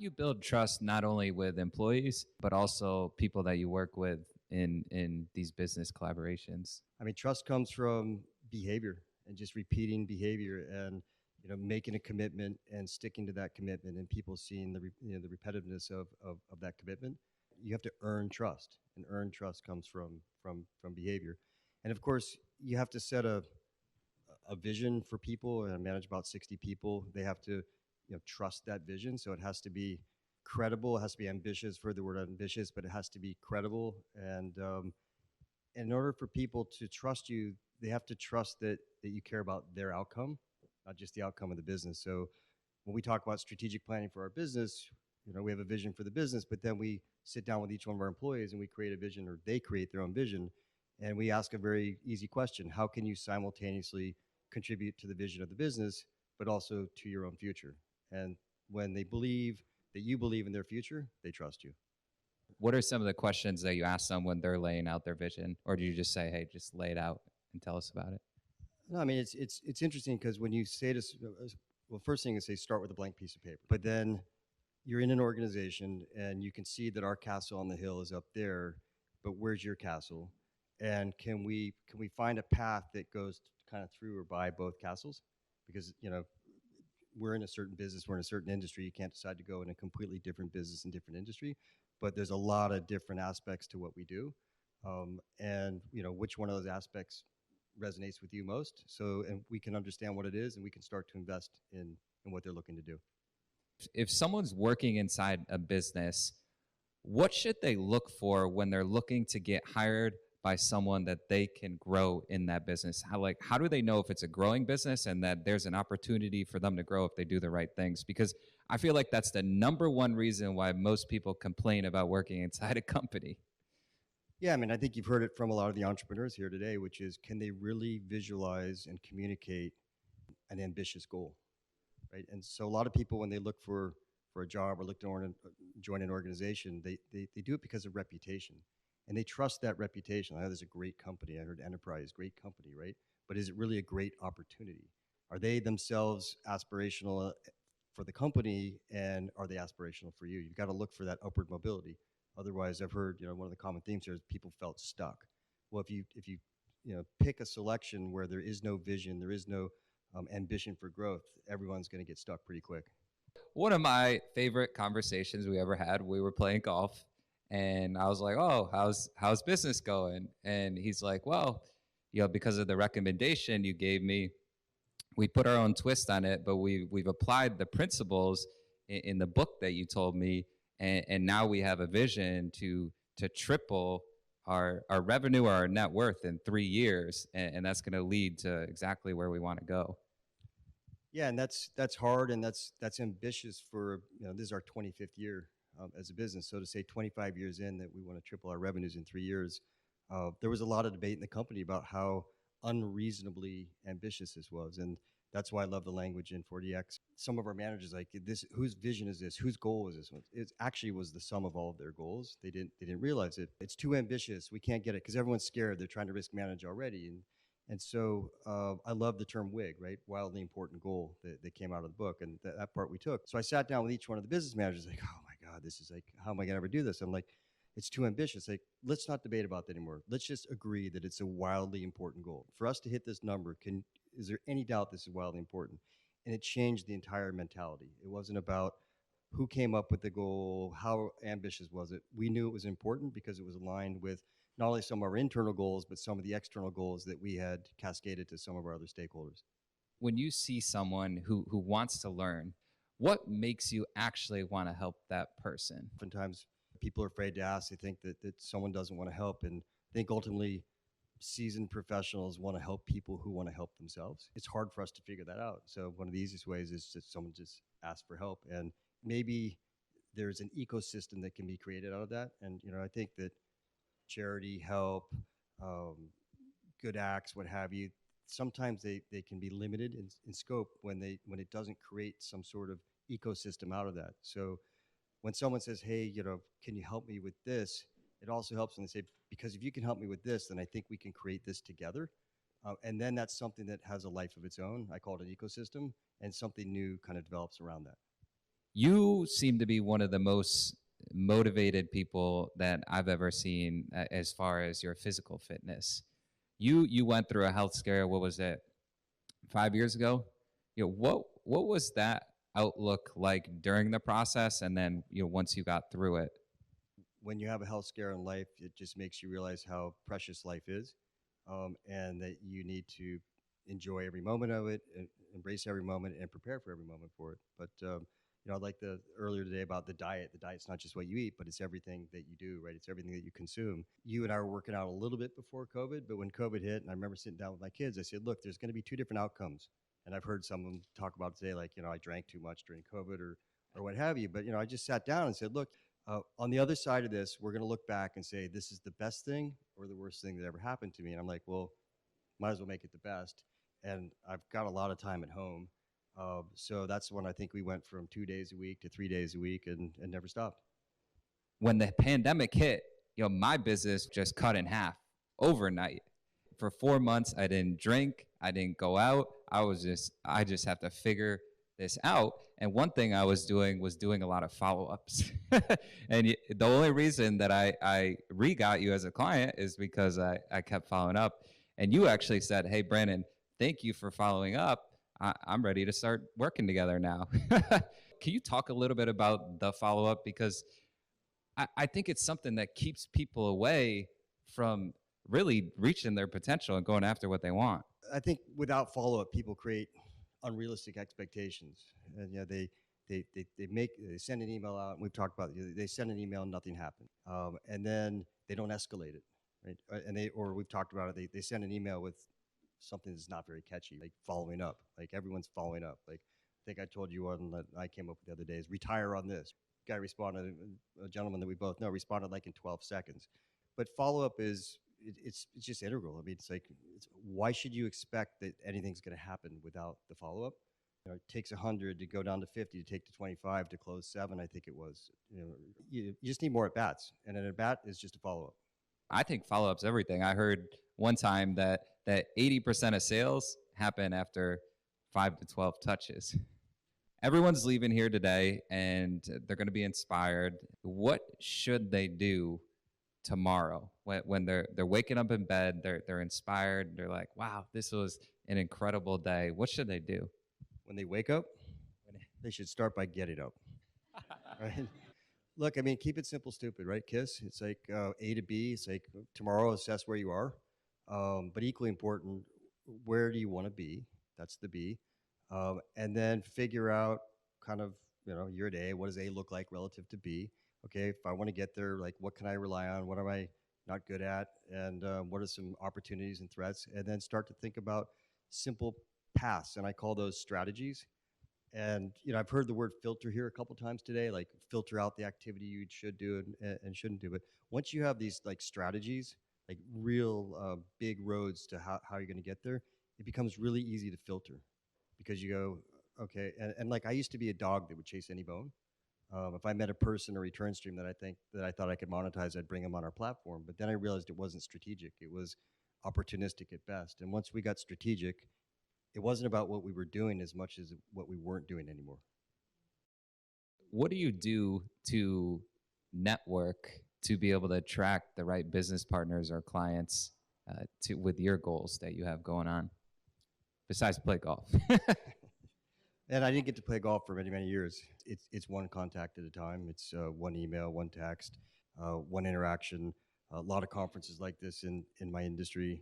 do you build trust not only with employees, but also people that you work with in these business collaborations? I mean, trust comes from behavior and just repeating behavior and making a commitment and sticking to that commitment and people seeing the repetitiveness of that commitment. You have to earn trust, and earned trust comes from behavior. And of course, you have to set a vision for people, and I manage about 60 people. They have to trust that vision. So it has to be credible. It has to be ambitious, for the word ambitious, but it has to be credible. And in order for people to trust you, they have to trust that you care about their outcome, not just the outcome of the business. So when we talk about strategic planning for our business, we have a vision for the business, but then we sit down with each one of our employees and we create a vision, or they create their own vision. And we ask a very easy question: how can you simultaneously contribute to the vision of the business, but also to your own future? And when they believe that you believe in their future, they trust you. What are some of the questions that you ask them when they're laying out their vision? Or do you just say, hey, just lay it out and tell us about it? No, I mean, it's interesting because when you say this, well, first thing is say start with a blank piece of paper. But then you're in an organization and you can see that our castle on the hill is up there, but where's your castle? And can we find a path that goes kind of through or by both castles? Because we're in a certain business, we're in a certain industry. You can't decide to go in a completely different business and different industry, but there's a lot of different aspects to what we do, and which one of those aspects resonates with you most. So, and we can understand what it is, and we can start to invest in what they're looking to do. If someone's working inside a business, what should they look for when they're looking to get hired by someone that they can grow in that business? How do they know if it's a growing business and that there's an opportunity for them to grow if they do the right things? Because I feel like that's the number one reason why most people complain about working inside a company. Yeah, I mean, I think you've heard it from a lot of the entrepreneurs here today, which is, can they really visualize and communicate an ambitious goal, right? And so a lot of people, when they look for a job or look to join an organization, they do it because of reputation. And they trust that reputation. I know there's a great company. I heard Enterprise, great company, right? But is it really a great opportunity? Are they themselves aspirational for the company, and are they aspirational for you? You've got to look for that upward mobility. Otherwise, I've heard one of the common themes here is people felt stuck. Well, if you pick a selection where there is no vision, there is no ambition for growth, everyone's going to get stuck pretty quick. One of my favorite conversations we ever had, we were playing golf, and I was like, "Oh, how's business going?" And he's like, "Well, because of the recommendation you gave me, we put our own twist on it, but we've applied the principles in the book that you told me, and now we have a vision to triple our revenue or our net worth in 3 years, and that's going to lead to exactly where we want to go." Yeah, and that's hard, and that's ambitious for this is our 25th year as a business. So to say 25 years in that we want to triple our revenues in 3 years, there was a lot of debate in the company about how unreasonably ambitious this was, and that's why I love the language in 40X. Some of our managers like, this, whose vision is this? Whose goal is this one? It actually was the sum of all of their goals. They didn't realize it. It's too ambitious. We can't get it because everyone's scared. They're trying to risk manage already, and so I love the term WIG, right? Wildly important goal that came out of the book, and that part we took. So I sat down with each one of the business managers, like, oh my God, this is like, how am I gonna ever do this? I'm like, it's too ambitious. Like, let's not debate about that anymore. Let's just agree that it's a wildly important goal. For us to hit this number, is there any doubt this is wildly important? And it changed the entire mentality. It wasn't about who came up with the goal, how ambitious was it. We knew it was important because it was aligned with not only some of our internal goals, but some of the external goals that we had cascaded to some of our other stakeholders. When you see someone who wants to learn, what makes you actually want to help that person? Oftentimes, people are afraid to ask. They think that someone doesn't want to help. And I think ultimately, seasoned professionals want to help people who want to help themselves. It's hard for us to figure that out. So one of the easiest ways is just someone just ask for help. And maybe there's an ecosystem that can be created out of that. And I think that charity, help, good acts, what have you, sometimes they can be limited in scope when it doesn't create some sort of ecosystem out of that. So when someone says, hey, can you help me with this? It also helps when they say, because if you can help me with this, then I think we can create this together. And then that's something that has a life of its own. I call it an ecosystem, and something new kind of develops around that. You seem to be one of the most motivated people that I've ever seen as far as your physical fitness. You went through a health scare. What was it? 5 years ago. What was that outlook like during the process, and then once you got through it? When you have a health scare in life, it just makes you realize how precious life is, and that you need to enjoy every moment of it, and embrace every moment, and prepare for every moment for it. But I like the earlier today about the diet. The diet's not just what you eat, but it's everything that you do, right? It's everything that you consume. You and I were working out a little bit before COVID, but when COVID hit, and I remember sitting down with my kids, I said, "Look, there's going to be two different outcomes." And I've heard some of them talk about today, like I drank too much during COVID or what have you. But I just sat down and said, "Look, on the other side of this, we're going to look back and say, this is the best thing or the worst thing that ever happened to me." And I'm like, well, might as well make it the best. And I've got a lot of time at home. So that's when I think we went from 2 days a week to 3 days a week and never stopped. When the pandemic hit, my business just cut in half overnight. For 4 months, I didn't drink, I didn't go out. I just have to figure this out. And one thing I was doing a lot of follow-ups. And the only reason that I re-got you as a client is because I kept following up. And you actually said, "Hey, Brandon, thank you for following up. I'm ready to start working together now." Can you talk a little bit about the follow-up? Because I think it's something that keeps people away from really reaching their potential and going after what they want. I think without follow-up, people create unrealistic expectations. And they send an email out, and we've talked about it. They send an email and nothing happened. And then they don't escalate it, right? Or we've talked about it, they send an email with something that's not very catchy, like following up. Like everyone's following up. Like I think I told you one that I came up with the other day is retire on this. Guy responded, a gentleman that we both know responded like in 12 seconds. But follow up it's just integral. I mean, why should you expect that anything's going to happen without the follow up? It takes 100 to go down to 50, to take to 25, to close 7. I think it was. You just need more at bats, and an at bat is just a follow up. I think follow-up's everything. I heard one time that 80% of sales happen after 5 to 12 touches. Everyone's leaving here today and they're going to be inspired. What should they do tomorrow when they're waking up in bed, they're inspired, they're like, "Wow, this was an incredible day"? What should they do? When they wake up, they should start by getting up. Right? Look, I mean, keep it simple, stupid, right? KISS. It's like A to B. It's like tomorrow, assess where you are. But equally important, where do you want to be? That's the B. And then figure out kind of, your day. What does A look like relative to B? Okay, if I want to get there, like what can I rely on? What am I not good at? And what are some opportunities and threats? And then start to think about simple paths. And I call those strategies. And I've heard the word filter here a couple times today, like filter out the activity you should do and shouldn't do. But once you have these like strategies, like real big roads to how you're going to get there, it becomes really easy to filter, because you go, okay. And like I used to be a dog that would chase any bone. If I met a person or return stream that I thought I could monetize, I'd bring them on our platform. But then I realized it wasn't strategic. It was opportunistic at best. And once we got strategic, it wasn't about what we were doing as much as what we weren't doing anymore. What do you do to network to be able to attract the right business partners or clients with your goals that you have going on, besides play golf? And I didn't get to play golf for many, many years. It's one contact at a time. It's one email, one text, one interaction. A lot of conferences like this in my industry.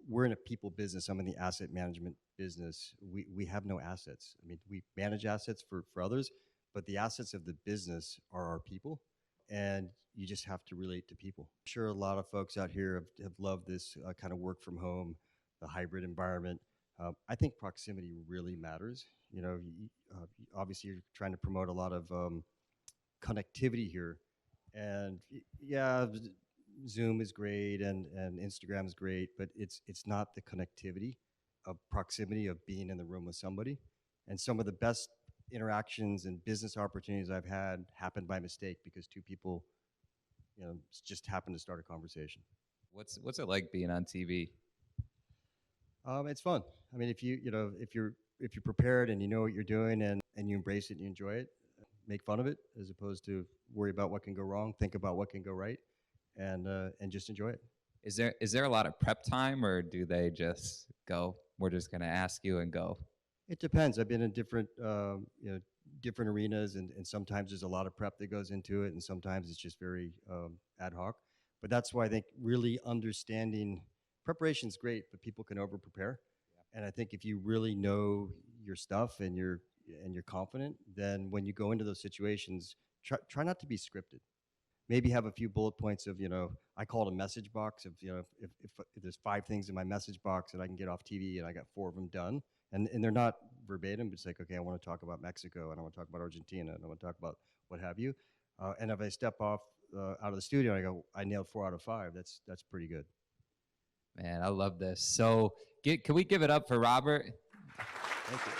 We're in a people business. I'm in the asset management business. We have no assets. I mean, we manage assets for others, but the assets of the business are our people, and you just have to relate to people. I'm sure a lot of folks out here have loved this kind of work from home, the hybrid environment. I think proximity really matters. Obviously you're trying to promote a lot of connectivity here, and yeah, Zoom is great and Instagram is great, but it's not the connectivity of proximity, of being in the room with somebody. And some of the best interactions and business opportunities I've had happened by mistake because two people, just happened to start a conversation. What's it like being on TV? It's fun. I mean, if you're prepared and you know what you're doing and you embrace it and you enjoy it, make fun of it as opposed to worry about what can go wrong, think about what can go right, and just enjoy it. Is there a lot of prep time, or do they just go? We're just going to ask you and go. It depends. I've been in different different arenas, and sometimes there's a lot of prep that goes into it, and sometimes it's just very ad hoc. But that's why I think really understanding preparation is great, but people can over prepare. And I think if you really know your stuff and you're confident, then when you go into those situations, try not to be scripted. Maybe have a few bullet points of, I call it a message box of, if there's 5 things in my message box that I can get off TV and I got 4 of them done, and they're not verbatim, but it's like, okay, I want to talk about Mexico, and I want to talk about Argentina, and I want to talk about what have you. And if I step off out of the studio and I go, I nailed 4 out of 5, that's pretty good. Man, I love this. So can we give it up for Robert? Thank you.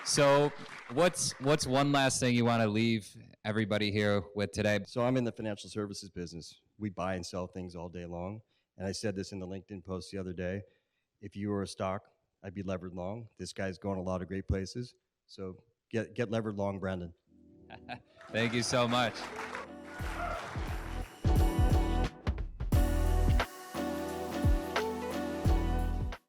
So what's one last thing you want to leave everybody here with today? So I'm in the financial services business. We buy and sell things all day long. And I said this in the LinkedIn post the other day. If you were a stock, I'd be levered long. This guy's going a lot of great places. So get levered long, Brandon. Thank you so much.